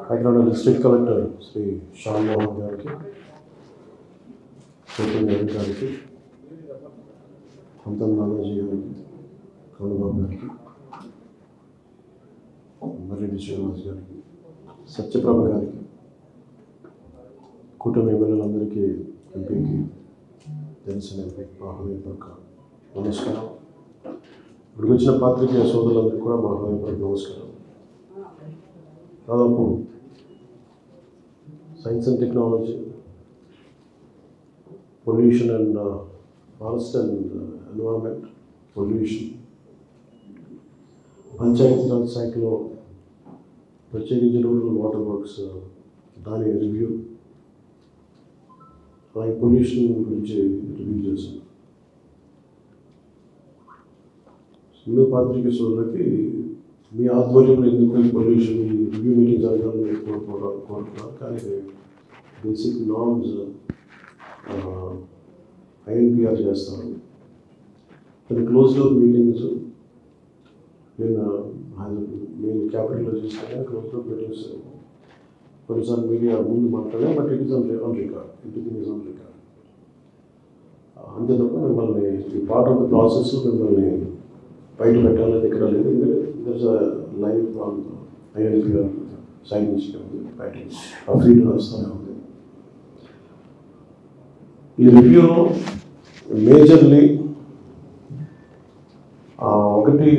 Kakinada district collector Shri Shyam Mohan గారికి, చైతన్య గారికి, అంతన్ నానాజీ గారికి, కరుణబాబు గారికి, మర్రెడ్డి శ్రీనివాస్ గారికి, సత్యప్రభ గారికి, కూటమి ఎమ్మెల్యేలందరికీ, ఎంపీకి, తెలిసిన ఎంపీకి మా హృదయపూర్వక నమస్కారం. ఇక్కడికి వచ్చిన పాత్రికేయ సోదరులందరికీ కూడా మా హృదయపూర్వక నమస్కారం. దాదాపు science and technology, pollution and forest and environment, pollution, Panchayati Raj శాఖలో ప్రత్యేకించి రూరల్ వాటర్ వర్క్స్ దాని రివ్యూ, అలాగే పొల్యూషన్ గురించి రివ్యూ చేశాను. సింధు పాత్రికేయ సోదరులకి మీ ఆధ్వర్యంలో ఎందుకు పొల్యూషన్ రివ్యూ మీటింగ్ జరగాలని కోరుకున్నాను. కానీ బేసిక్ నార్మ్స్ ఐఎన్పిఆర్ చేస్తాను. కొన్ని క్లోజ్ డోర్ మీటింగ్స్ నేను క్యాపిటల్లో చేస్తాను. క్లోజ్ డోర్ మీటింగ్స్ కొన్నిసార్లు మీడియా ముందు మాట్లాడాను, but it is on record, everything is on record. అంతే తప్ప మిమ్మల్ని ఈ పార్ట్ ఆఫ్ ద ప్రాసెస్ మిమ్మల్ని బయట పెట్టాలని ఇక్కడ లేదు. there's a live on INPR site నుంచి బయట ఆ ఫీడ్ వస్తూనే ఉంది. ఈ రివ్యూలో మేజర్లీ ఒకటి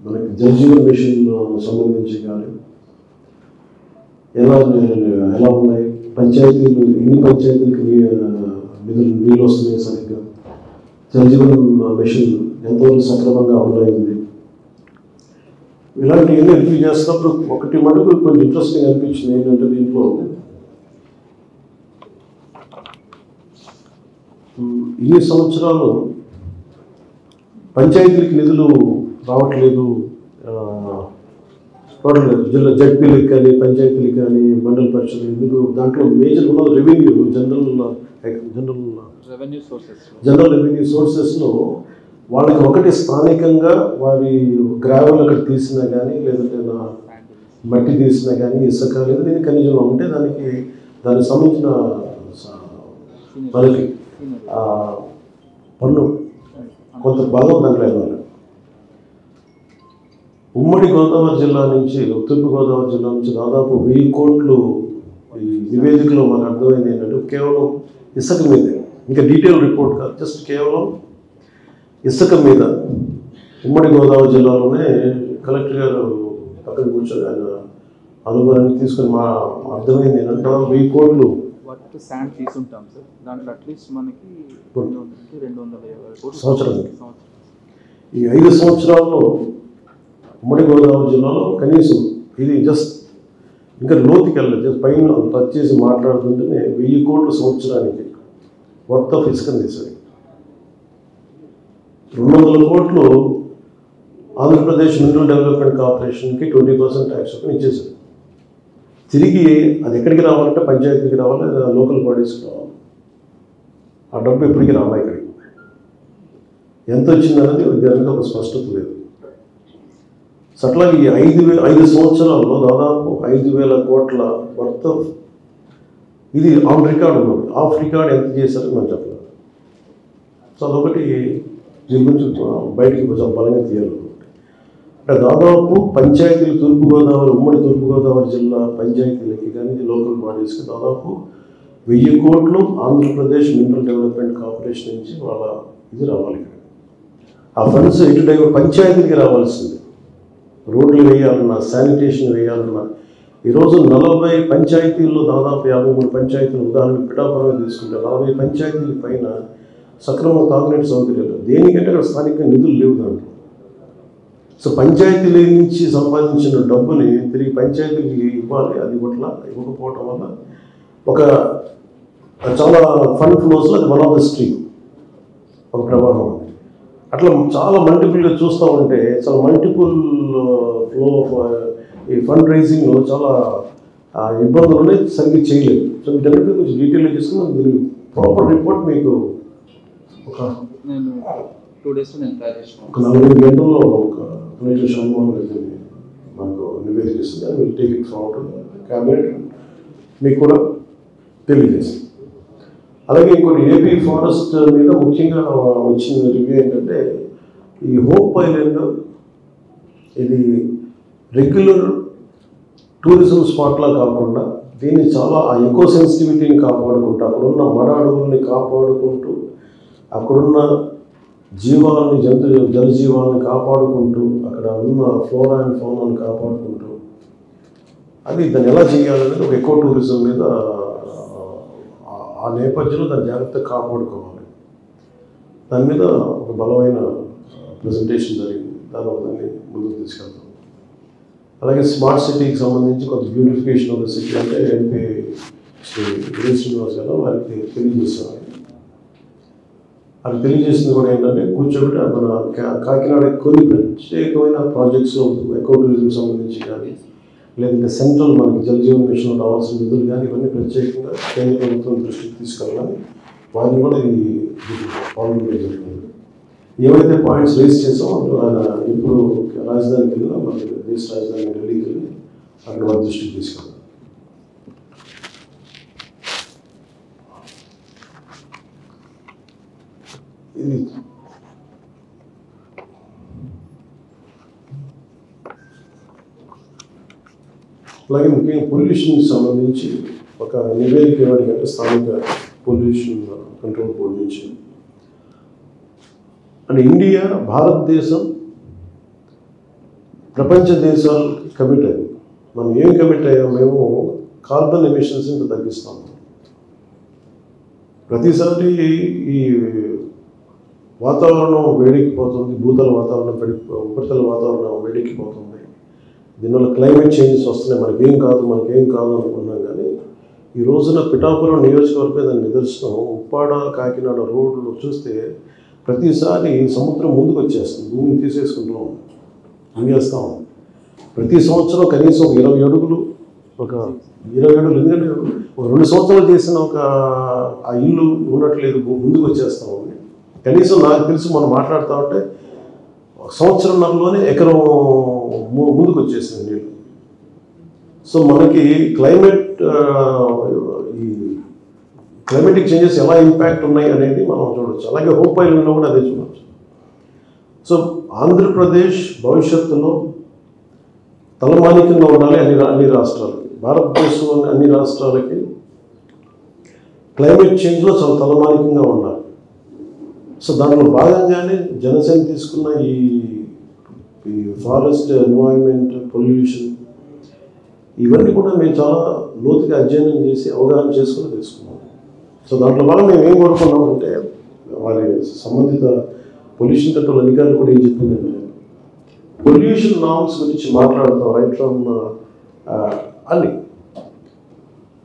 మనకి జల్ జీవన్ మిషన్ సంబంధించి కానీ ఎలా ఉన్నాయి, పంచాయతీలు ఎన్ని పంచాయతీలకు నీళ్ళు వస్తున్నాయి సరిగ్గా, జల్ జీవన్ మిషన్ ఎంతవరకు సక్రమంగా అమలైంది, ఇలాంటివన్నీ రివ్యూ చేస్తున్నప్పుడు ఒకటి మటుకు కొంచెం ఇంట్రెస్టింగ్ అనిపించింది. ఏంటంటే దీంట్లో ఇన్ని సంవత్సరాలు పంచాయతీలకు నిధులు రావట్లేదు, జిల్లా జడ్పీలకు కానీ పంచాయతీలకు కానీ మండల పరిషత్ ఎందుకు దాంట్లో మేజర్ ఉన్నది రెవెన్యూ, జనరల్ రెవెన్యూ సోర్సెస్లో వాళ్ళకి ఒకటి స్థానికంగా వారి గ్రావెల్ అక్కడ తీసినా కానీ, లేదంటే మట్టి తీసినా కానీ, ఇసుక లేదా దీని ఖనిజంలో ఉంటే దానికి సంబంధించిన మనకి పన్ను కొంత భాగం దాంట్లో ఇవ్వాలి. ఉమ్మడి గోదావరి జిల్లా నుంచి, తూర్పు గోదావరి జిల్లా నుంచి దాదాపు 1000 కోట్లు ఈ నివేదికలో మనకు అర్థమైంది ఏంటంటే కేవలం ఇసుక మీదే, ఇంకా డీటెయిల్ రిపోర్ట్ కాదు, జస్ట్ కేవలం ఇసుక మీద ఉమ్మడి గోదావరి జిల్లాలోనే కలెక్టర్ గారు పక్కన కూర్చొని ఆయన అనుభవాన్ని తీసుకొని మా అర్థమైంది ఏంటంటే 1000 కోట్లు శాండ్ తీసుంటాం సార్. దాంట్లో అట్లీస్ట్ మనకి 250 సంవత్సరానికి. ఈ 5 సంవత్సరాల్లో ఉమ్మడి గోదావరి జిల్లాలో కనీసం ఇది జస్ట్ ఇంకా లోతుకి వెళ్ళలేదు, జస్ట్ పైన టచ్ చేసి మాట్లాడుతుంటేనే 1000 కోట్ల సంవత్సరానికి వర్త్ ఆఫ్ ఇసుకని తీసాయి. 200 కోట్లు ఆంధ్రప్రదేశ్ మినరల్ డెవలప్మెంట్ కార్పొరేషన్కి 20% ట్యాక్స్ ఇచ్చేసారు. తిరిగి అది ఎక్కడికి రావాలంటే పంచాయతీకి రావాలి, లేదా లోకల్ బాడీస్కి రావాలి. ఆ డబ్బు ఎప్పటికీ రావాలి. ఇక్కడికి ఎంత వచ్చిందనేది దానికి ఒక స్పష్టత లేదు. సో అట్లా ఈ 5 సంవత్సరాల్లో దాదాపు 5000 కోట్ల వర్త్ ఆఫ్ ఇది ఆన్ రికార్డ్ ఉన్నది. ఆఫ్ రికార్డ్ ఎంత చేశారో మనం చెప్పలేదు. సో అదొకటి దీని గురించి బయటికి కొంచెం బలంగా తీయాలి. అంటే దాదాపు పంచాయతీలు ఉమ్మడి తూర్పుగోదావరి జిల్లా పంచాయతీలకి కానీ లోకల్ బాడీస్కి దాదాపు 1000 కోట్లు ఆంధ్రప్రదేశ్ మినరల్ డెవలప్మెంట్ కార్పొరేషన్ నుంచి వాళ్ళ ఇది రావాలి. ఆ ఫండ్స్ ఇటు పంచాయతీలకి రావాల్సింది. రోడ్లు వేయాలన్నా, శానిటేషన్ వేయాలన్నా, ఈరోజు 40 పంచాయతీల్లో దాదాపు 53 పంచాయతీలు, ఉదాహరణకు పిఠాపురం తీసుకుంటే 40 పంచాయతీల పైన సక్రమ తాగునీటి సౌకర్యాలు దేనికంటే అక్కడ స్థానికంగా నిధులు లేవు దాంట్లో. సో పంచాయతీల నుంచి సంపాదించిన డబ్బుని తిరిగి పంచాయతీలకి ఇవ్వాలి. అది ఇవ్వకపోవటం వల్ల ఒక చాలా ఫండ్ ఫ్లోస్లో అది వన్ ఆఫ్ ద స్ట్రీమ్ ఒక ప్రవాహం ఉంది. అట్లా చాలా మల్టిపుల్గా చూస్తూ ఉంటే చాలా మల్టిపుల్ ఫ్లో ఆఫ్ ఈ ఫండ్ రైజింగ్లో చాలా ఇబ్బందులు ఉన్నాయి, సరిగ్గా చేయలేదు. సో వీటన్నిటి కొంచెం డీటెయిల్గా చేసుకుని దీనికి ప్రాపర్ రిపోర్ట్ మీకు ఒక 2 days ఒక 45 గంటల్లో ఒక శ్యామ్ మోహన్ గారు మాకు నివేదిక ఇస్తుంది. Will take it forward cabinet మీకు కూడా తెలియజేస్తుంది. అలాగే ఇంకోటి ఏపీ ఫారెస్ట్ మీద ముఖ్యంగా వచ్చిన రివ్యూ ఏంటంటే ఈ హోప్ ఐలాండ్ ఇది రెగ్యులర్ టూరిజం స్పాట్లా కాకుండా దీన్ని చాలా ఆ ఎకో సెన్సిటివిటీని కాపాడుకుంటూ అక్కడున్న మడ అడవుల్ని కాపాడుకుంటూ అక్కడున్న జీవాలని జలజీవాలని కాపాడుకుంటూ అక్కడ ఉన్న ఫ్లోరా అండ్ ఫౌనాని కాపాడుకుంటూ అది దాన్ని ఎలా చేయాలనేది ఒక ఎకో టూరిజం మీద ఆ నేపథ్యంలో దాన్ని జాగ్రత్తగా కాపాడుకోవాలి. దాని మీద ఒక బలమైన ప్రజెంటేషన్ జరిగింది. దాన్ని ముందుకు తీసుకెళ్తాం. అలాగే స్మార్ట్ సిటీకి సంబంధించి కొంత బ్యూటిఫికేషన్ ఆఫ్ ద సిటీ అంటే ఎంపీ శ్రీ విజయ్ శ్రీనివాస్ గారు వారికి తెలియజేస్తాను. అది తెలియజేసింది కూడా ఏంటంటే కూర్చోబెట్టి మన కాకినాడ కొన్ని ప్రత్యేకమైన ప్రాజెక్ట్స్ ఎకో టూరిజం సంబంధించి కానీ లేదంటే సెంట్రల్ మనకి జలజీవన్ మిషన్ రావాల్సిన నిధులు కానీ ఇవన్నీ ప్రత్యేకంగా కేంద్ర ప్రభుత్వం దృష్టికి తీసుకెళ్ళాలని వారిని కూడా ఈ పాల్గొనడం జరిగింది. ఏవైతే పాయింట్స్ రేస్ చేసామో ఆయన ఇప్పుడు రాజధానికి వెళ్ళినా మన దేశ రాజధాని ఢిల్లీకి వెళ్ళి అక్కడ వారి దృష్టికి తీసుకెళ్ళాలి. ఇది అలాగే ముఖ్యంగా పొల్యూషన్కి సంబంధించి ఒక నివేదిక ఇవ్వడానికి స్థానిక పొల్యూషన్ కంట్రోల్ బోర్డు నుంచి అంటే ఇండియా భారతదేశం ప్రపంచ దేశాలు కమిట్ అయ్యాయి. మనం ఏం కమిట్ అయ్యాం? మేము కార్బన్ ఎమిషన్స్ ఇంకా తగ్గిస్తాము. ప్రతిసారి ఈ వాతావరణం వేడెక్కిపోతుంది, భూతల వాతావరణం ఉపరితల వాతావరణం వేడెక్కిపోతుంది. దీనివల్ల క్లైమేట్ చేంజెస్ వస్తున్నాయి. మనకేం కాదు అనుకున్నాం. కానీ ఈ రోజున పిఠాపురం నియోజకవర్గం దాని నిదర్శనం. ఉప్పాడ కాకినాడ రోడ్లు చూస్తే ప్రతిసారి సముద్రం ముందుకు వచ్చేస్తుంది, భూమిని తీసేసుకుంటాం, అంగేస్తాం. ప్రతి సంవత్సరం కనీసం ఒక 20 అడుగులు ఎందుకంటే ఒక 2 సంవత్సరాలు చేసిన ఆ ఇల్లు ఉన్నట్లేదు, ముందుకు వచ్చేస్తాం. కనీసం నాకు తెలిసి మనం మాట్లాడుతూ ఉంటే సంవత్సరంలోనే ఎకరం ముందుకు వచ్చేసింది నీళ్ళు. సో మనకి క్లైమేటిక్ చేంజెస్ ఎలా ఇంపాక్ట్ ఉన్నాయి అనేది మనం చూడవచ్చు. అలాగే హోప్ ఐలాండ్లో కూడా అదే చూడవచ్చు. సో ఆంధ్రప్రదేశ్ భవిష్యత్తులో తలమానికంగా ఉండాలి అన్ని రాష్ట్రాలకి. భారతదేశం అన్ని రాష్ట్రాలకి క్లైమేట్ చేంజ్లో చాలా తలమానికంగా ఉండాలి. సో దాంట్లో భాగంగానే జనసేన తీసుకున్న ఈ ఫారెస్ట్ ఎన్వైరన్మెంట్ పొల్యూషన్ ఇవన్నీ కూడా మేము చాలా లోతుగా అధ్యయనం చేసి అవగాహన చేసుకుని తెలుసుకున్నాం. సో దాంట్లో వల్ల మేము ఏం కోరుకున్నామంటే వారి సంబంధిత పొల్యూషన్ కంట్రోల్ అధికారులు కూడా ఏం చెప్పిందంటే పొల్యూషన్ నార్మ్స్ గురించి మాట్లాడతాం రైట్ ఫ్రమ్ అన్ని.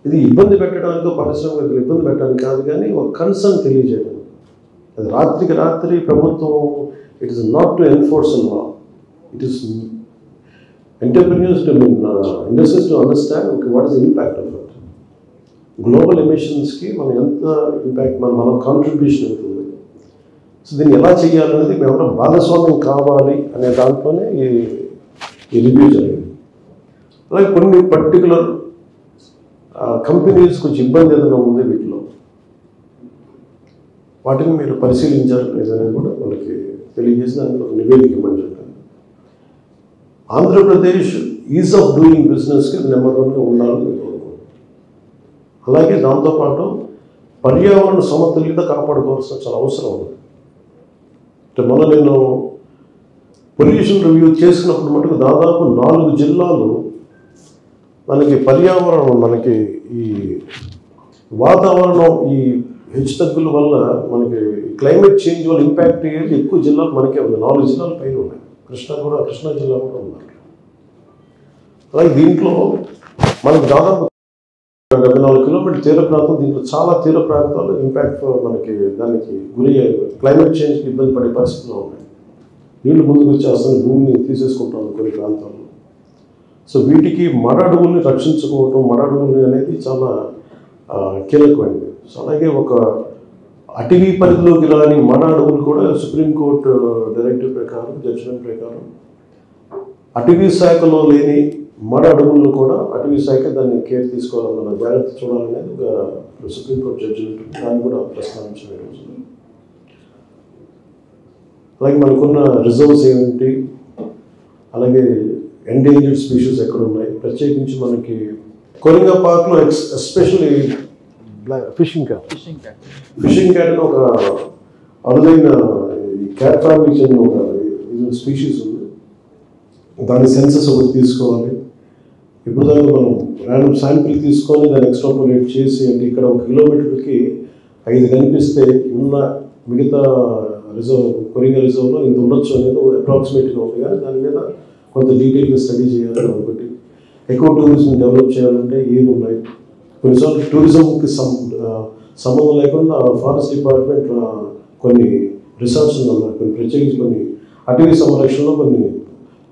ఇది ఇబ్బంది పెట్టడానికి పరిశ్రమకు ఇబ్బంది పెట్టడానికి కాదు, కానీ ఒక కన్సర్న్ తెలియజేయడం. అది రాత్రికి రాత్రి ప్రభుత్వం it is not to enforce law, it is entrepreneurs to industries to understand what is the impact of it. Global ఎమిషన్స్కి మనం ఎంత ఇంపాక్ట్ మన కాంట్రిబ్యూషన్ అవుతుంది. సో దీన్ని ఎలా చేయాలనేది మేము భాగస్వామ్యం కావాలి అనే దాంట్లోనే ఈ రివ్యూ జరిగింది. అలాగే కొన్ని పర్టికులర్ కంపెనీస్ కొంచెం ఇబ్బంది ఏదైనా ఉంది వీటిలో, వాటిని మీరు పరిశీలించారు లేదనేది కూడా వాళ్ళకి తెలియజేసి దాంట్లో నివేదిక ఇవ్వమని చెప్పాను. ఆంధ్రప్రదేశ్ ఈజ్ ఆఫ్ డూయింగ్ బిజినెస్కి నెంబర్ 1గా ఉండాలని కోరుకుంటున్నాను. అలాగే దాంతోపాటు పర్యావరణ సమతుల్యత కాపాడుకోవాల్సిన చాలా అవసరం ఉంది. అంటే మొన్న నేను పొల్యూషన్ రివ్యూ చేసుకున్నప్పుడు మటుకు దాదాపు 4 జిల్లాలు మనకి పర్యావరణం మనకి ఈ వాతావరణం ఈ హెచ్చుతగ్గుల వల్ల మనకి క్లైమేట్ చేంజ్ వల్ల ఇంపాక్ట్ అయ్యేది ఎక్కువ జిల్లాలు మనకే ఉంది. 4 జిల్లాల పైన ఉన్నాయి. కృష్ణా జిల్లా కూడా ఉన్నారు. అలాగే దీంట్లో మనకు దాదాపు 74 కిలోమీటర్ తీర ప్రాంతం, దీంట్లో చాలా తీర ప్రాంతాలు ఇంపాక్ట్ మనకి దానికి గురి క్లైమేట్ చేంజ్కి ఇబ్బంది పడే పరిస్థితులు ఉన్నాయి. నీళ్లు ముందుకు వచ్చేస్తాను, భూమిని తీసేసుకుంటాం కొన్ని ప్రాంతాల్లో. సో వీటికి మడ అడవుల్ని రక్షించుకోవటం, మడ అడవుల్ని అనేది చాలా కీలకమైనది. సో అలాగే ఒక అటవీ పరిధిలోకి రాని మడ అడవులు కూడా సుప్రీంకోర్టు డైరెక్టివ్ ప్రకారం జడ్జిమెంట్ ప్రకారం అటవీ శాఖలో లేని మడ అడవులను కూడా అటవీ శాఖ దాన్ని కేర్ తీసుకోవాలన్న జాగ్రత్త చూడాలనేది ఒక సుప్రీంకోర్టు జడ్జిమెంట్ దాన్ని కూడా ప్రస్తావించిన రోజు. అలాగే మనకున్న రిజర్వ్స్ ఏమిటి, అలాగే ఎండేంజర్డ్ స్పీషీస్ ఎక్కడ ఉన్నాయి, ప్రత్యేకించి మనకి కొరింగా పార్క్లో ఎస్పెషల్లీ ఫిషింగ్ క్యాట్ అని ఒక అరుదైన క్యాట్ ఫ్యామిలీకి చెందిన ఒక స్పీషీస్ ఉంది. దాని సెన్సెస్ ఒకటి తీసుకోవాలి. ఇప్పుడు దాకా మనం ర్యాండమ్ శాంపిల్ తీసుకొని దాన్ని ఎక్స్ట్రాపోలేట్ చేసి, అంటే ఇక్కడ 1 కిలోమీటర్కి 5 కనిపిస్తే ఉన్న మిగతా రిజర్వ్ కొరింగా రిజర్వ్లో ఇంత ఉండొచ్చు అనేది అప్రాక్సిమేట్గా ఉంది. కానీ దాని మీద కొంత డీటెయిల్గా స్టడీ చేయాలి. ఒకటి ఎక్కువ టూరిజం డెవలప్ చేయాలంటే ఏమి ఉన్నాయి, కొన్నిసార్లు టూరిజంకి సంబంధం లేకుండా ఫారెస్ట్ డిపార్ట్మెంట్ కొన్ని రిసార్ట్స్ ఉన్నాయి, కొన్ని ప్రత్యేకించి కొన్ని అటవీ సంరక్షణలో కొన్ని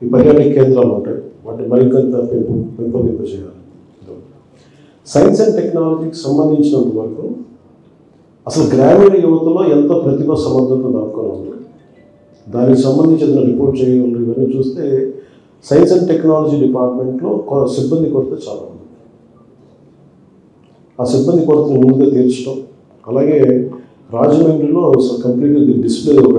ఈ పర్యాటక కేంద్రాలు ఉంటాయి, వాటిని మరింత పెంపొందింప చేయాలి. సైన్స్ అండ్ టెక్నాలజీకి సంబంధించినంత వరకు అసలు గ్రామీణ యువతలో ఎంత ప్రతిభ సమర్థత దాక్కుని ఉంది, దానికి సంబంధించి ఏదైనా రిపోర్ట్ చేయగలరు. ఇవన్నీ చూస్తే సైన్స్ అండ్ టెక్నాలజీ డిపార్ట్మెంట్లో సిబ్బంది కొరత చాలా ఉంది. ఆ సిబ్బంది కొరతను ముందుగా తీర్చడం, అలాగే రాజమండ్రిలో కంప్లీట్గా డిస్ప్లే ఒక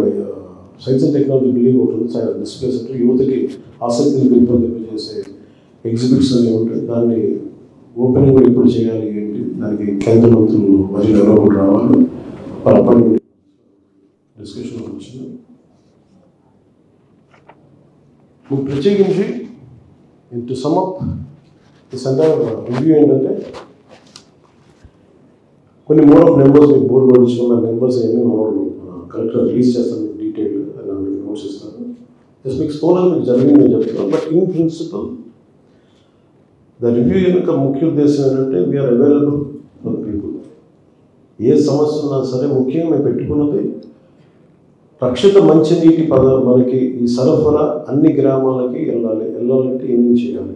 సైన్స్ అండ్ టెక్నాలజీ బిల్డింగ్ ఒకటి ఉంది, డిస్ప్లే సెంటర్, యువతకి ఆసక్తిని పెంపొందింపజేసే ఎగ్జిబిట్స్ అనేవి ఉంటాయి. దాన్ని ఓపెనింగ్ కూడా ఇప్పుడు చేయాలి ఏంటి, దానికి కేంద్ర మంత్రులు మరియు ఎవరో కూడా రావాలి, వాళ్ళ అపాయింట్మెంట్ డిస్కషన్ వచ్చింది. ప్రత్యేకించి to sum up this entire review ఏంటంటే కొన్ని మోర్ ఆఫ్ నెంబర్స్ మీకు బోర్డు పడించుకున్న నెంబర్స్ ఏమీ కలెక్టర్ రిలీజ్ చేస్తాను, మీకు డీటెయిల్ మీకు నోట్స్ ఇస్తాను. జస్ట్ మీకు స్థూలంగా మీకు జరిగిందని చెప్తాను. But in principle the review యొక్క ముఖ్య ఉద్దేశం ఏంటంటే వీఆర్ అవైలబుల్ ఫర్ పీపుల్. ఏ సమస్య ఉన్నా సరే ముఖ్యంగా మేము పెట్టుకున్నది రక్షిత మంచినీటి మనకి ఈ సరఫరా అన్ని గ్రామాలకి వెళ్ళాలంటే ఏమేం చేయాలి.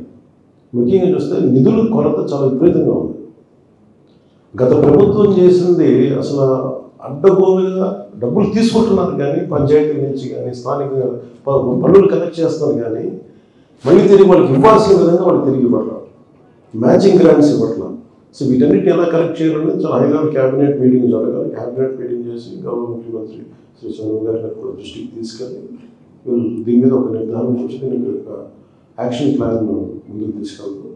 ముఖ్యంగా చూస్తే నిధుల కొరత చాలా విపరీతంగా ఉంది. గత ప్రభుత్వం చేసింది అసలు అడ్డగోలుగా డబ్బులు తీసుకుంటున్నారు, కానీ పంచాయతీ నుంచి కానీ స్థానిక పన్నులు కలెక్ట్ చేస్తున్నారు, కానీ మళ్ళీ తిరిగి వాళ్ళకి ఇవ్వాల్సిన విధంగా వాళ్ళకి తిరిగి ఇవ్వట్లేదు, మ్యాచింగ్ గ్రాంట్స్ ఇవ్వట్లేదు. సో వీటన్నిటిని ఎలా కలెక్ట్ చేయాలని చాలా హైలెవెల్ క్యాబినెట్ మీటింగ్ జరగాలి. క్యాబినెట్ మీటింగ్ చేసి గౌరవ ముఖ్యమంత్రి శ్రీ చంద్రబాబు గారిని కూడా దృష్టికి తీసుకెళ్ళి దీని మీద ఒక నిర్ధారణ చేసి దీనికి ఒక యాక్షన్ ప్లాన్ ముందుకు తీసుకెళ్తాం.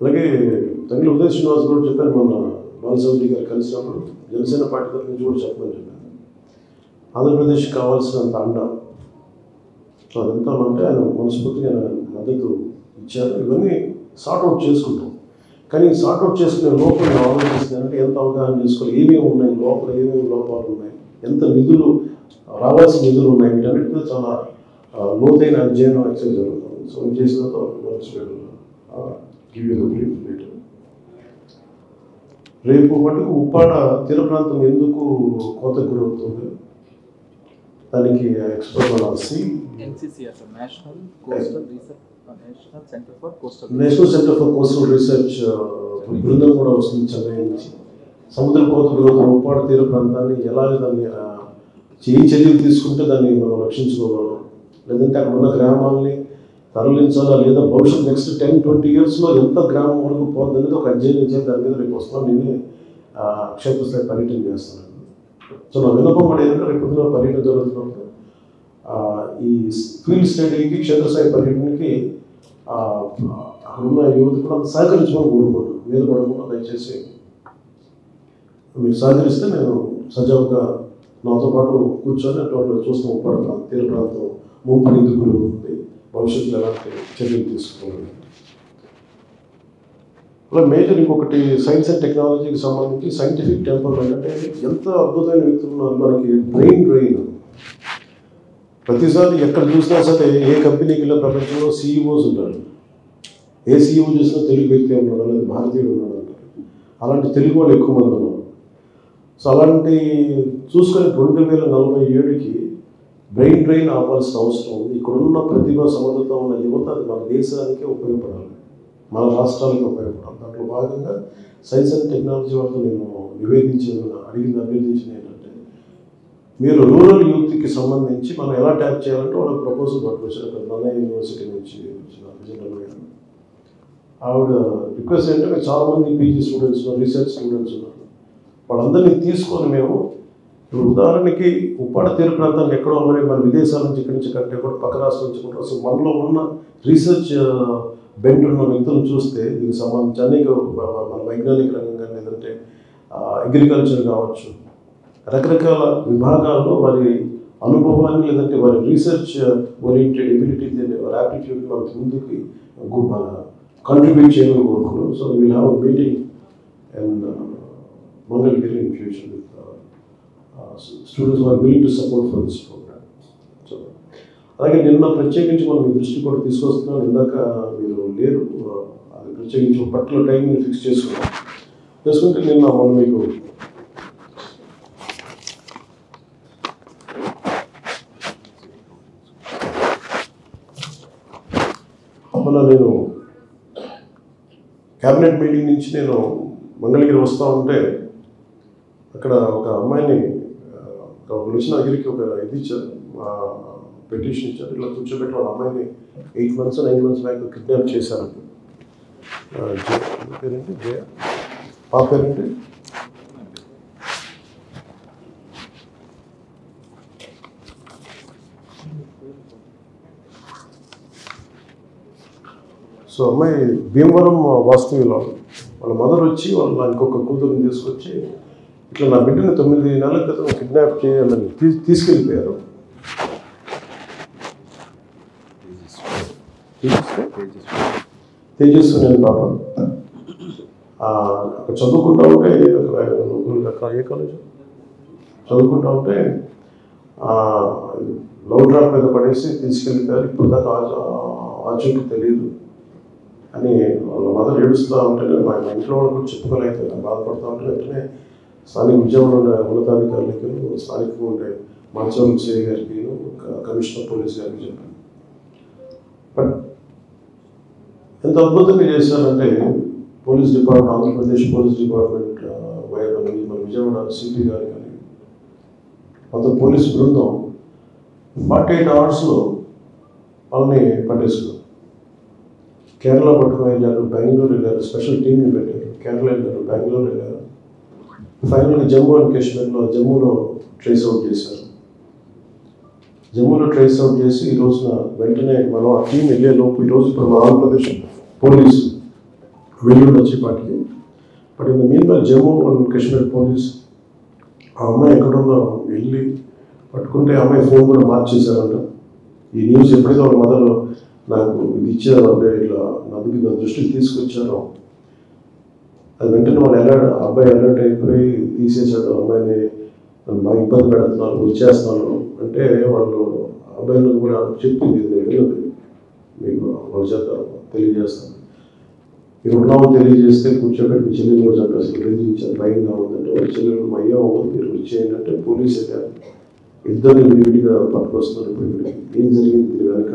అలాగే తండ్రి ఉదయ్ శ్రీనివాస్ కూడా చెప్పాను, మన బాలసౌరి గారు కలిసినప్పుడు జనసేన పార్టీ తరఫు నుంచి కూడా చెప్పమని చెప్పాను. ఆంధ్రప్రదేశ్కి కావాల్సినంత అండ సో అదంతా అంటే ఆయన మనస్ఫూర్తిగా మద్దతు ఇచ్చారు. ఇవన్నీ సార్ట్అవుట్ చేసుకుంటాం. కానీ సార్ట్అవుట్ చేసుకునే లోపల ఆలోచిస్తుందంటే ఎంత అవగాహన చేసుకోవాలి, ఏమేమి ఉన్నాయి లోపల, ఏమేమి లోపాలు ఉన్నాయి, ఎంత నిధులు రావాల్సిన నిధులు ఉన్నాయి, వీటన్నిటితో చాలా లోతైన అధ్యయనం ఎక్సైజ్ జరుగుతుంది. సో చేసిన రేపు మటుకు ఉప్పాడ తీర ప్రాంతం ఎందుకు కోతకు గురవుతుంది, దానికి ఎక్స్పర్ట్ వాళ్ళసి national centre for coastal research బృందం కూడా వస్తుంది చెన్నై నుంచి. సముద్ర కోత గురవుతున్న ఉప్పాడ తీర ప్రాంతాన్ని ఎలాగ దాన్ని చర్యలు తీసుకుంటే దాన్ని మనం రక్షించుకోగలం, లేదంటే అక్కడ ఉన్న గ్రామాలని తరలించాలా, లేదా భవిష్యత్ నెక్స్ట్ 10-20 yearsలో ఎంత గ్రామం వరకు పోతుంది అనేది ఒక అధ్యయనం చేసి దాని మీద రేపు వస్తాను. నేనే క్షేత్రస్థాయి పర్యటన చేస్తాను. సో నా విన్నపం కూడా ఏంటంటే రేపు పొద్దున పర్యటన జరుగుతున్నప్పుడు ఈ ఫీల్డ్ స్టడీకి క్షేత్రస్థాయి పర్యటనకి అక్కడున్న యువత కూడా సహకరించమని కోరుకుంటాను. మీద పడకుండా దయచేసి మీరు సహకరిస్తే నేను సజావుగా నాతో పాటు కూర్చొని అటువంటి చూస్తాం. ఉప్పాడ తీర ప్రాంతం ముంపడి ఎందుకు ఉంది, భవిష్యత్తులో ఎలాంటి చర్యలు తీసుకోవాలి. అలా మేజర్ ఇంకొకటి సైన్స్ అండ్ టెక్నాలజీకి సంబంధించి సైంటిఫిక్ టెంపర్మెంట్ అంటే ఎంత అద్భుతమైన వ్యక్తులు ఉన్నారు మనకి. బ్రెయిన్ ప్రతిసారి ఎక్కడ చూసినా సరే ఏ కంపెనీకి వెళ్ళిన ప్రపంచంలో సీఈఓస్ ఉంటారు. ఏ సీఈఓ చూసినా తెలుగు వ్యక్తి ఉన్నాడు, లేదా భారతీయుడు ఉన్నాడు అంటారు. అలాంటి తెలుగు వాళ్ళు ఎక్కువ మంది ఉన్నారు. సో అలాంటి చూసుకొని 2047కి బ్రెయిన్ ఆపాల్సిన అవసరం ఉంది. ఇక్కడున్న ప్రతిభ సమర్థత ఉన్న యువత అది మన దేశానికే ఉపయోగపడాలి, మన రాష్ట్రాలకి ఉపయోగపడాలి. దాంట్లో భాగంగా సైన్స్ అండ్ టెక్నాలజీ వాళ్ళతో నేను అభ్యర్థించింది ఏంటంటే మీరు రూరల్ యూత్కి సంబంధించి మనం ఎలా ట్యాప్ చేయాలంటే వాళ్ళకి ప్రపోజల్ పట్టుకొచ్చారు నన్నయ్య యూనివర్సిటీ నుంచి విజయనగరం గారు. ఆవిడ రిక్వెస్ట్ ఏంటంటే చాలామంది పీజీ స్టూడెంట్స్ ఉన్నారు, రీసెర్చ్ స్టూడెంట్స్ ఉన్నారు, వాళ్ళందరినీ తీసుకొని మేము ఇప్పుడు ఉదాహరణకి ఉప్పాడ తీర ప్రాంతాన్ని ఎక్కడో మరి మన విదేశాల నుంచి ఇక్కడి నుంచి కంటే కూడా పక్క రాష్ట్రం నుంచి కూడా అసలు మనలో ఉన్న రీసెర్చ్ బెండ్ ఉన్న వ్యక్తులను చూస్తే దీనికి సంబంధించి అనేక మన వైజ్ఞానిక రంగం కానీ లేదంటే అగ్రికల్చర్ కావచ్చు, రకరకాల విభాగాల్లో వారి అనుభవాన్ని లేదంటే వారి రీసెర్చ్ ఓరియంటెడ్ ఎబిలిటీ వారి యాప్టిట్యూడ్ మనకు ముందుకి మన కంట్రిబ్యూట్ చేయమని కోరుకున్నాం. So will have a meeting and Mangalagiri in future with students are willing to support for this programme. So అలాగే నిన్న ప్రత్యేకించి మనం మీ దృష్టి కూడా తీసుకొస్తున్నాం. ఇందాక మీరు లేరు, అది ప్రత్యేకించి ఒక పర్టికులర్ టైంని ఫిక్స్ చేసుకుంటే నిన్న మనం మీకు నేను క్యాబినెట్ మీటింగ్ నుంచి నేను మంగళగిరి వస్తూ ఉంటే అక్కడ ఒక అమ్మాయిని వచ్చిన దగ్గరికి ఒక ఇది ఇచ్చారు, పిటిషన్ ఇచ్చారు. ఇలా కూర్చోబెట్టి వాళ్ళ అమ్మాయిని 8 months 9 months బ్యాక్ కిడ్నాప్ చేశారు. పేరేంటి జయ, పాప పేరేంటి? సో అమ్మాయి భీమవరం వాస్తవ్యులు. వాళ్ళ మదర్ వచ్చి వాళ్ళ ఇంకొక కూతురుని తీసుకొచ్చి ఇట్లా నా బిడ్డని 9 నెలల క్రితం కిడ్నాప్ చేయాలని తీసుకెళ్ళిపోయారు. తేజస్సు నేను పాప అక్కడ చదువుకుంటా ఉంటే ఏ కాలేజ్ చదువుకుంటా ఉంటే లవ్ డ్రాప్ మీద పడేసి తీసుకెళ్ళిపోయారు. ఇప్పుడు దాకా ఆచూకీ తెలియదు అని వాళ్ళ మదర్ ఏడుస్తూ ఉంటే మా ఇంట్లో వాళ్ళు కూడా చెప్పుకోలేకపోతే బాధపడుతూ ఉంటే వెంటనే స్థానిక విజయవాడలో ఉండే ఉన్నతాధికారులకి, స్థానికంగా ఉండే మాచవరం సిఐ గారికి, కమిషనర్ పోలీస్ గారికి చెప్పాను. బట్ ఎంత అద్భుతంగా చేశారంటే police department, Andhra Pradesh police department మన విజయవాడ సిపి గారు కానీ మొత్తం పోలీస్ బృందం 48 hours వాళ్ళని పట్టేసుకున్నారు. కేరళ పట్టుకుని వెళ్ళారు, బెంగళూరు వెళ్ళారు, స్పెషల్ టీంని పెట్టారు, కేరళ వెళ్ళారు, బెంగళూరు వెళ్ళారు. ఫైనల్గా జమ్మూ అండ్ కాశ్మీర్లో జమ్మూలో ట్రేస్ అవుట్ చేశారు. జమ్మూలో ట్రేస్ అవుట్ చేసి ఈ రోజున వెంటనే మనం ఆ టీం వెళ్ళే లోపు ఈరోజు ఇప్పుడు మన ఆంధ్రప్రదేశ్ పోలీసు వెళ్ళి వచ్చేపాటికి. But in the mean by Jammu and Kashmir police ఆ అమ్మాయి ఎక్కడుందో వెళ్ళి పట్టుకుంటే ఆ అమ్మాయి ఫోన్ కూడా మార్చేశారంట. ఈ న్యూస్ ఎప్పుడైతే వాళ్ళ మదర్ నాకు ఇది ఇచ్చారు అంటే ఇట్లా నా దృష్టికి తీసుకొచ్చారో అది వెంటనే వాళ్ళు అబ్బాయి అలర్ట్ అయిపోయి తీసేసాడు. అమ్మాయిని బాగా ఇబ్బంది పెడుతున్నారు, వచ్చేస్తున్నాను అంటే వాళ్ళు అబ్బాయిని కూడా చెప్పింది వెళ్ళదు మీకు వాళ్ళ చేత తెలియజేస్తాను. మీరు ఉన్నామో తెలియజేస్తే కూర్చోబెట్టి మీ చెల్లెలు కూడా చెప్పేసి బెదిరించారు, భయంగా ఉందంటే వాళ్ళ చెల్లెలు మా అయ్యా అవ్వదు మీరు వచ్చేయండి అంటే పోలీసు ఇద్దరిని విడివిడిగా పట్టుకొస్తున్నారు. ఇప్పుడు ఇక్కడికి ఏం జరిగింది దీని వెనక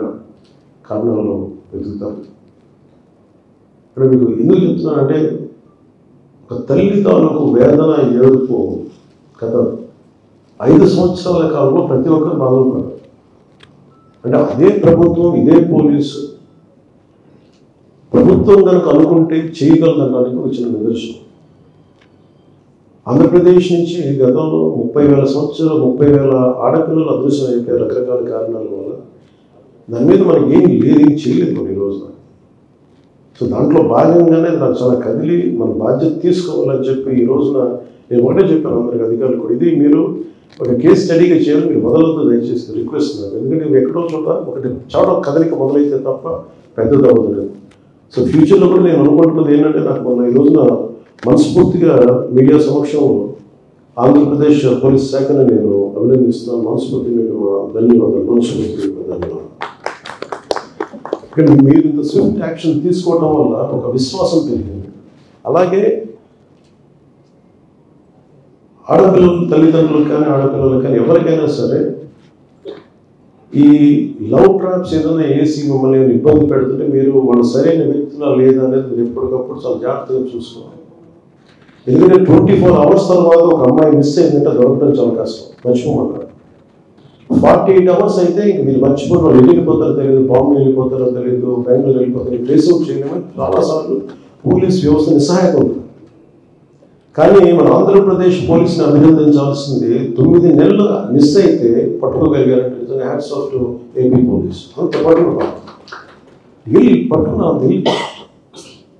కారణాలను వెతుకుతారు. ఇక్కడ మీకు ఎందుకు చెప్తున్నానంటే ఒక తల్లి తాలూకు వేదన ఏడుపు కథ 5 సంవత్సరాల కాలంలో ప్రతి ఒక్కరు బాధపడ్డారు. అంటే అదే ప్రభుత్వం, ఇదే పోలీసు ప్రభుత్వం కనుక అనుకుంటే చేయగలదనడానికి వచ్చిన నిదర్శనం. ఆంధ్రప్రదేశ్ నుంచి గతంలో 30,000 ఆడపిల్లలు అదృశ్యం అయిపోయారు రకరకాల కారణాల వల్ల. దాని మీద మనకి ఏం లేదు, ఏం చేయలేదు మనం ఈ రోజున. సో దాంట్లో భాగంగానే నాకు చాలా కదిలి మన బాధ్యత తీసుకోవాలని చెప్పి ఈ రోజున నేను ఒకటే చెప్పాను అందరికి అధికారులు కూడా, ఇది మీరు ఒక కేస్ స్టడీగా చేయాలి, మీరు మొదలవుతూ దయచేసి రిక్వెస్ట్ నాకు. ఎందుకంటే నువ్వు ఎక్కడో చోట ఒకటి చోట కదలిక మొదలైతే తప్ప పెద్దది అవ్వదు. సో ఫ్యూచర్లో కూడా నేను అనుకుంటున్నది ఏంటంటే నాకు మొన్న ఈ రోజున మనస్ఫూర్తిగా మీడియా సమక్షంలో ఆంధ్రప్రదేశ్ పోలీస్ శాఖను నేను అభినందిస్తున్నాను. మనస్ఫూర్తి మీకు ధన్యవాదాలు, మనస్ఫూర్తి ధన్యవాదాలు. ఇక్కడ మీరు ఇంత స్విఫ్ట్ యాక్షన్ తీసుకోవడం వల్ల ఒక విశ్వాసం పెరిగింది. అలాగే ఆడపిల్లలు తల్లిదండ్రులకు కానీ ఆడపిల్లలకు కానీ ఎవరికైనా సరే ఈ లవ్ ట్రాప్స్ ఏదైనా వేసి మిమ్మల్ని ఇబ్బంది పెడుతుంటే మీరు వాళ్ళు సరైన వ్యక్తులా లేదా అనేది మీరు ఎప్పటికప్పుడు చాలా జాగ్రత్తగా చూసుకోవాలి. ఎందుకంటే 24 hours తర్వాత ఒక అమ్మాయి మిస్ అయిందంటే దొరకడం చాలా కష్టం, మర్చిపోమంటారు. 48 hours అయితే ఇంక మీరు మర్చిపోయి వాళ్ళు వెళ్ళిపోతారో తెలియదు, బాంబే వెళ్ళిపోతారో తెలియదు, బెంగళూరు వెళ్ళిపోతారో, ట్రేస్ అవుట్ చేయలేమని చాలాసార్లు పోలీస్ వ్యవస్థ నిస్సహాయత ఉంది. కానీ మన ఆంధ్రప్రదేశ్ పోలీసుని అభినందించాల్సింది 9 నెలలు మిస్ అయితే పట్టుకోగలిగారంటే hats off to AP police. అంత పట్టుకున్నాను.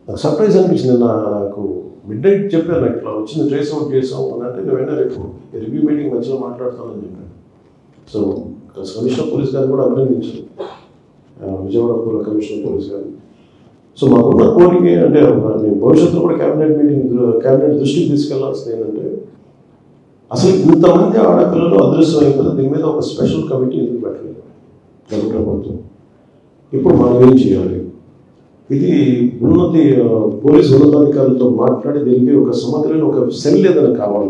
నాకు సర్ప్రైజ్ అనిపించింది. నాకు మిడ్ నైట్ చెప్పాను, నాకు ఇట్లా వచ్చింది, ట్రేస్ అవుట్ చేసాము అని అంటే వెంటనే రేపు రివ్యూ మీటింగ్ మధ్యలో మాట్లాడతానని చెప్పాను. సో కమిషనర్ పోలీస్ గారిని కూడా అభినందించాను, విజయవాడ కమిషనర్ పోలీస్ గారిని. సో మాకున్న కోరిక అంటే నేను భవిష్యత్తులో కూడా క్యాబినెట్ దృష్టికి తీసుకెళ్లాల్సింది ఏంటంటే, అసలు ఇంతమంది ఆడపిల్లలు అదృశ్యం అయిపోతే దీని మీద ఒక స్పెషల్ కమిటీ ఎందుకు పెట్టలేదు ప్రభుత్వం? ఇప్పుడు మనం ఏం చేయాలి? ఇది పోలీసు ఉన్నతాధికారులతో మాట్లాడి దీనికి ఒక సమగ్రమైన ఒక సెల్ ఏదైనా కావాలి,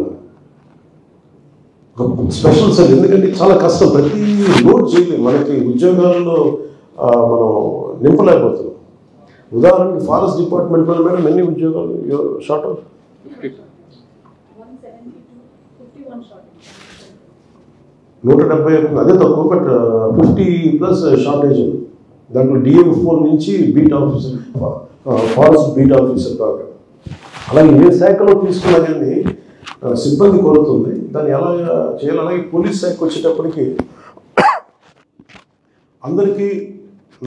ఒక స్పెషల్ సెల్. ఎందుకంటే చాలా కష్టం, ప్రతి లోడ్ చేయలేదు, మనకి ఉద్యోగాల్లో మనం నింపలేకపోతున్నాం. ఉదాహరణకి ఫారెస్ట్ డిపార్ట్మెంట్లో మేడం ఎన్ని ఉద్యోగాలు షార్ట్ ఆఫ్ 170, అదే తక్కువ, బట్ 50+ షార్టేజ్ ఉంది. దాంట్లో DF4 నుంచి beat officer, forest beat officer దాకా. అలాగే ఏ శాఖలో తీసుకున్నా కానీ సిబ్బంది కొరతుంది, దాన్ని ఎలా చేయాలి? అలాగే పోలీస్ శాఖకు వచ్చేటప్పటికి అందరికీ,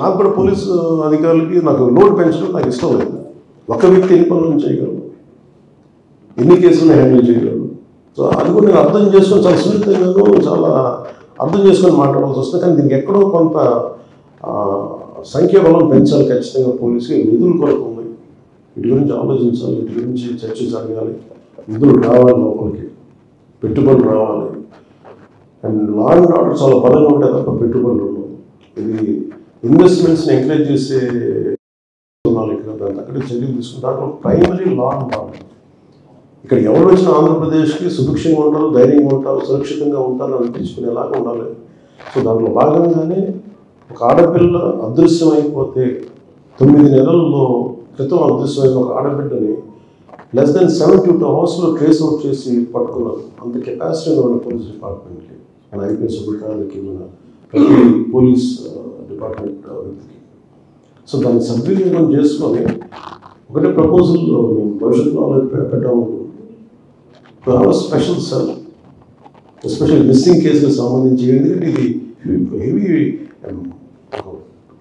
నాకు కూడా పోలీసు అధికారులకి నాకు లోడ్ పెంచడం నాకు ఇష్టం లేదు. ఒక వ్యక్తి ఎన్ని పనులు చేయగలరు, ఎన్ని కేసులను హ్యాండిల్ చేయగలరు? సో అది కూడా నేను అర్థం చేసుకొని చాలా సున్నితంగాను చాలా అర్థం చేసుకొని మాట్లాడాల్సి వస్తుంది. కానీ దీనికి ఎక్కడో కొంత సంఖ్యాబలం పెంచాలి ఖచ్చితంగా. పోలీసుకి నిధులు కొరకు ఉన్నాయి, వీటి గురించి ఆలోచించాలి, వీటి గురించి చర్చ జరగాలి, నిధులు రావాలి, లోపలికి పెట్టుబడులు రావాలి. అండ్ లా అండ్ ఆర్డర్ చాలా బలంగా ఉంటాయి తప్ప పెట్టుబడులు ఉండవు. ఇది ఇన్వెస్ట్మెంట్స్ని ఎంకరేజ్ చేసే ఇక్కడ దాని అక్కడ చర్యలు తీసుకుని దాంట్లో ప్రైమరీ లా అండ్ ఆర్డర్. ఇక్కడ ఎవరు వచ్చిన ఆంధ్రప్రదేశ్కి సుభిక్షంగా ఉంటారు, ధైర్యంగా ఉంటారు, సురక్షితంగా ఉంటారు అనిపించుకునేలాగా ఉండాలి. సో దాంట్లో భాగంగానే ఒక ఆడపిల్ల అదృశ్యం అయిపోతే 9 నెలల్లో క్రితం అదృశ్యమైన ఒక ఆడబిడ్డని less than 72 hours trace out చేసి పట్టుకున్నారు. అంత కెపాసిటీ ఉంది మన పోలీస్ డిపార్ట్మెంట్కి, మన ఐపీఎస్ అధికారులకి, మన ప్రతి పోలీస్ డిపార్ట్మెంట్ వ్యక్తికి. సో దాన్ని సద్వినియోగం చేసుకొని ఒకటే ప్రపోజల్ మేము భవిష్యత్తులో పెట్టాము, స్పెషల్ సెల్ ఎస్పెషల్ మిస్సింగ్ కేసులకు సంబంధించి. ఎందుకంటే ఇది హెవీ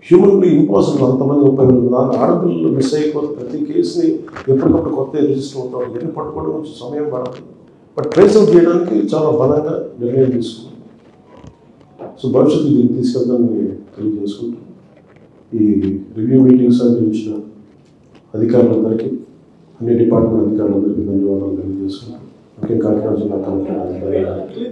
హ్యూమన్లీ ఇంపాసిబుల్, అంతమంది 34 ఆడపిల్లలు మిస్ అయిపోతే ప్రతి కేసుని ఎప్పటికప్పుడు కొత్త రిజిస్టర్ అవుతాం, ఇవన్నీ పట్టుకోవడం కొంచెం సమయం పడుతుంది. బట్ ట్రేస్ అవుట్ చేయడానికి చాలా బలంగా నిర్ణయం తీసుకున్నాం. సో భవిష్యత్తు దీన్ని తీసుకెళ్తామని తెలియజేసుకుంటాం. ఈ రివ్యూ మీటింగ్స్ అందించిన అధికారులందరికీ, అన్ని డిపార్ట్మెంట్ అధికారులందరికీ ధన్యవాదాలు తెలియజేసుకుంటాం. ముఖ్యంగా కాకినాడ జిల్లా కలెక్టర్